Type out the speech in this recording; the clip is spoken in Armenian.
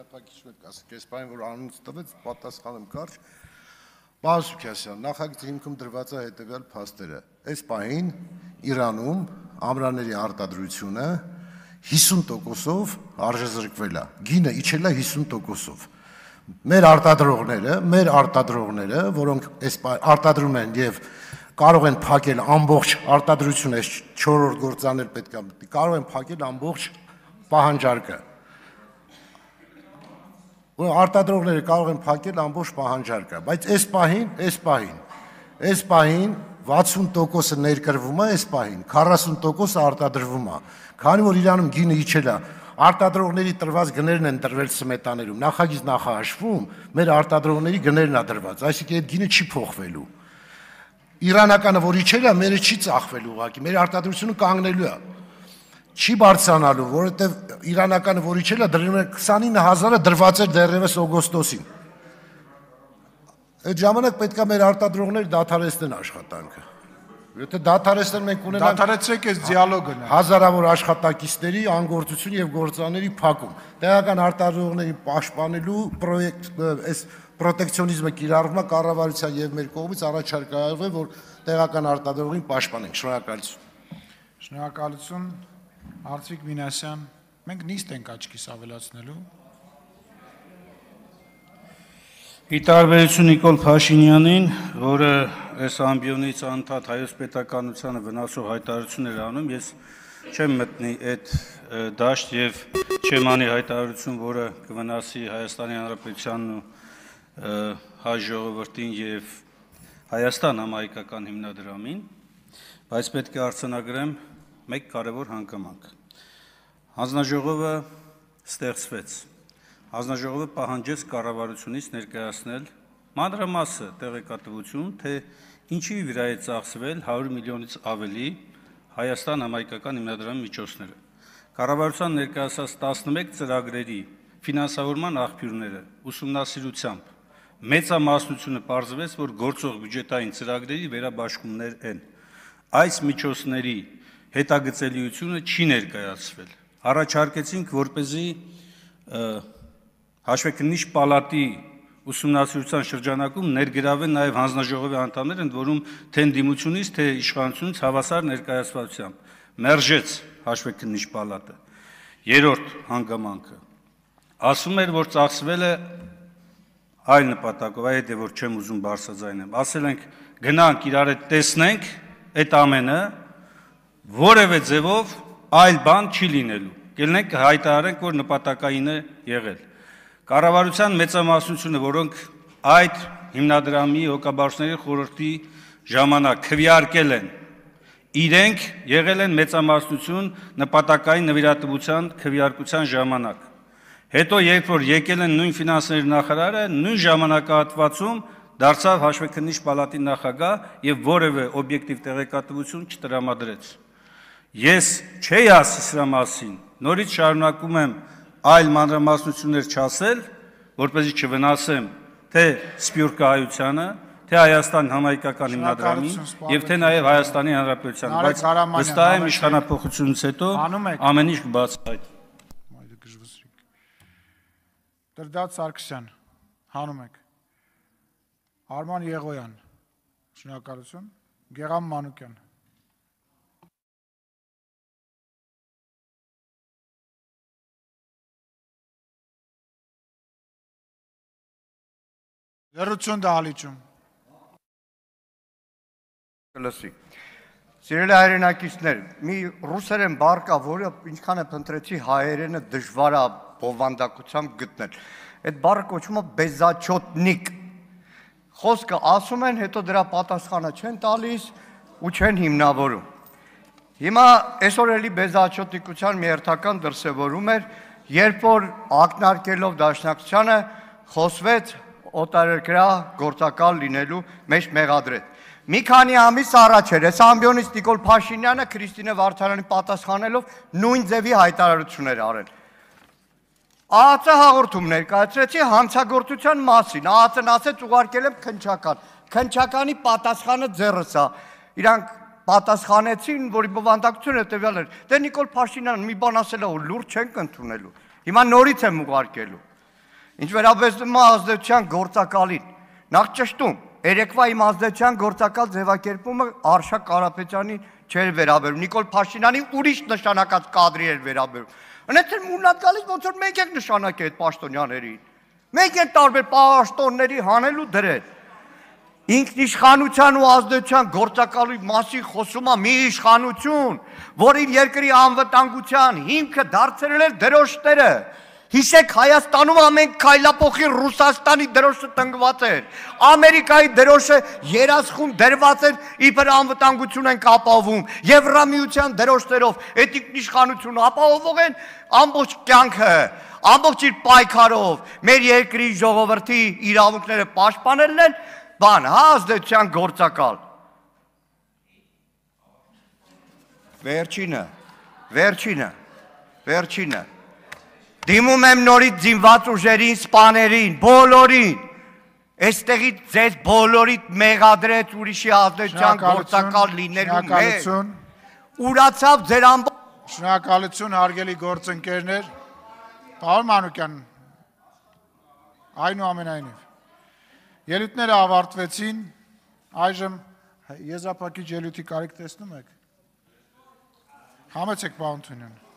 Հրապարակիչն էլ կասեք, այս բանը, որ անունից տվեց, պատասխանեմ կարճ։ Պարոն Սուքասյան, նախագծի հիմքում դրված է հետևյալ փաստերը։ Այս պահին Իրանում ամրաների արտադրությունը 50%-ով արժեզրկվել է։ Գինը իջել է 50%-ով։ Մեր արտադրողները, որոնք այս արտադրում են եւ կարող են փակել ամբողջ արտադրությունը, այս 4-րդ գործանել պետք է, կարող են փակել ամբողջ պահանջարկը։ Արտադրողները կարող են փակել ամբողջ պահանջարկը, բայց այս պահին 60%-ը ներկրվում է, այս պահին 40%-ը արտադրվում է։ Քանի որ Իրանում գինը իջել է, արտադրողների տրված գներն են տրվել սմետաներում, նախագիծ նախահաշվում, մեր արտադրողների գներն է դրված, այսինքն այդ գինը չի փոխվելու։ Իրանականը, որ իջել է, մերը չի ծախվելու ուղղակի, մեր արտադրությունը կանգնելու է։ Չի բարձրանալու, որովհետև իրանականը, որ իջել է, 29,000-ը դրված էր դեռևս օգոստոսին։ Այդ ժամանակ պետք է մեր արտադրողները դադարեցնեն աշխատանքը։ Եթե դադարեցնեն, մենք ունենանք դադարեցրեք այս դիալոգը։ Հազարավոր աշխատակիցների անգործություն եւ գործարանների փակում։ Տեղական արտադրողներին պաշտպանելու պրոյեկտ, այս պրոտեկցիոնիզմը կիրառվում է կառավարության եւ մեր կողմից առաջարկվում է, որ տեղական արտադրողին պաշտպանենք։ Շնորհակալություն։ Շնորհակալություն, Արծվիկ Մինասյան։ Մենք նիստ ենք աչքիս ավելացնելու։ Ի տարբերություն Նիկոլ Փաշինյանին, որը այս ամբիոնից անդադ հայոց պետականությանը վնասող հայտարարություններ անում, ես չեմ մտնի այդ դաշտ եւ չեմ անի հայտարարություն, որը կվնասի Հայաստանի Հանրապետությանն ու հայ ժողովրդին եւ Հայաստան համահայկական հիմնադրամին, բայց պետք է արձանագրեմ մեկ կարևոր հանգամանք։ Հանձնաժողովը ստեղծվեց։ Հանձնաժողովը պահանջեց կառավարությունից ներկայացնել մանրամասը տեղեկատվություն, թե ինչի վրա է ծախսվել 100 միլիոնից ավելի Հայաստան համահայկական հիմնադրամի միջոցները։ Կառավարության ներկայացած 11 ծրագրերի ֆինանսավորման աղբյուրները ուսումնասիրությամբ մեծամասնությունը պարզվեց, որ գործող բյուջետային ծրագրերի վերաբաշխումներ են։ Այս միջոցների հետագծելիությունը չի ներկայացվել։ Առաջարկեցինք, որպեսզի Հաշվեկնիչ պալատի ուսումնասիրության շրջանակում ներգրավեն նաև հանձնաժողովի անդամներ, ընդ որում թե ընդդիմությունից, թե իշխանությունից հավասար ներկայացվածությամբ։ Մերժեց Հաշվեկնիչ պալատը։ Երրորդ հանգամանքը ասում էր, որ ծախսվել է այլ նպատակով, այդ է որ չեմ ուզում բարձրաձայնեմ։ Ասել ենք գնանք իրար հետ տեսնենք այդ ամենը, որևէ ձևով այլ բան չի լինելու։ Գելնենք հայտարարենք, որ նպատակային է եղել։ Կառավարության մեծամասնությունը, որոնք այդ հիմնադրամի հոգաբարձուների խորհրդի ժամանակ քվեարկել են, իրենք եղել են մեծամասնություն նպատակային նվիրատվության քվեարկության ժամանակ։ Հետո երբ որ եկել են նույն ֆինանսների նախարարը, նույն ժամանակահատվածում դարձավ Հաշվեկնիչ պալատի նախագահ եւ որևէ օբյեկտիվ տեղեկատվություն չտրամադրեց։ Ես չէի ասի սրա մասին, նորից շարունակում եմ այլ մանրամասնություններ չասել, որպեսզի չվնասեմ թե Սփյուռքահայությանը, թե Հայաստան համահայկական հիմնադրամին եւ թե նաեւ Հայաստանի Հանրապետությանը, բայց վստահ եմ իշխանապողությունից հետո ամեն ինչ կբացահայտվի։ Տրդատ Սարգսյան, հանում եք։ Արման Եղոյան, շնորհակալություն, Գեղամ Մանուկյան։ Լրություն դահլիճում։ Լսի։ Սիրելի հայրենակիցներ, մի ռուսերեն բառ կա, որը ինչքան է փնտրեցի հայերենը դժվար է բովանդակությամբ գտնել։ Այդ բառը կոչվում է բեզաչոտնիկ։ Խոսքը ասում են, հետո դրա պատասխանը չեն տալիս ու չեն հիմնավորում։ Հիմա այսօր էլի բեզաչոտնիկության մի հերթական դրսևորում էր, երբ որ ակնարկելով Դաշնակցությանը խոսվեց օտարերկրյա գործակալ լինելու մեջ մեղադրեց։ Մի քանի ամիս առաջ էր, այս ամբիոնից Նիկոլ Փաշինյանը Քրիստինե Վարդանյանին պատասխանելով նույն ձևի հայտարարություններ արել։ ԱԱԾ հաղորդում ներկայացրեցի հանցագործության մասին, ԱԱԾ-ն ասեց ուղարկել եմ քննչական, քննչականի պատասխանը ձեռս է, իրանք պատասխանեցին, որի բովանդակությունը հետևյալ էր, դե Նիկոլ Փաշինյանը մի բան ասել է, որ լուրջ չենք ընդունելու, հիմա նորից եմ ուղարկելու։ Ինչ վերաբերում է ազդեցության գործակալին, նախ ճշտում, երեկվա իմ ազդեցության գործակալ ձևակերպումը Արշակ Կարապետյանին չէր վերաբերում, Նիկոլ Փաշինյանի ուրիշ նշանակած կադրի էր վերաբերում։ Այնտեղ մունատ գալիս ոնց որ մենք ենք նշանակել այդ պաշտոնյաներին։ Մենք ենք տարբեր պաշտոնների հանել ու դրել։ Ինքնիշխանության ու ազդեցության գործակալի մասին խոսում է մի իշխանություն, որ իր երկրի անվտանգության հիմքը դարձրել էր դրոշները։ Հիշեք Հայաստանում ամեն քայլափոխի Ռուսաստանի դրոշը տնկված էր, Ամերիկայի դրոշը երասխուն դրված էր, իբր անվտանգություն ենք ապահովում, Եվրամիության դրոշներով, այդ ինքնիշխանությունը ապահովող են ամբողջ կյանքը, ամբողջ իր պայքարով, մեր երկրի ժողովրդի իրավունքները պաշտպանելն են, բան, հա ազդեցության գործակալ։ Վերջինը։ Դիմում եմ նորից զինված ուժերին, սպաներին, բոլորին, այստեղից ձեզ բոլորիդ մեղադրեց ուրիշի ազդեցության գործակալ լինելու մեջ, ուրացավ ձեր ամբողջ։ Շնորհակալություն հարգելի գործընկերներ, պարոն Մանուկյան, այնուամենայնիվ, ելույթները ավարտվեցին, այժմ եզրափակիչ ելույթի կարիք տեսնում եք, համեցեք պարոն Թունյան։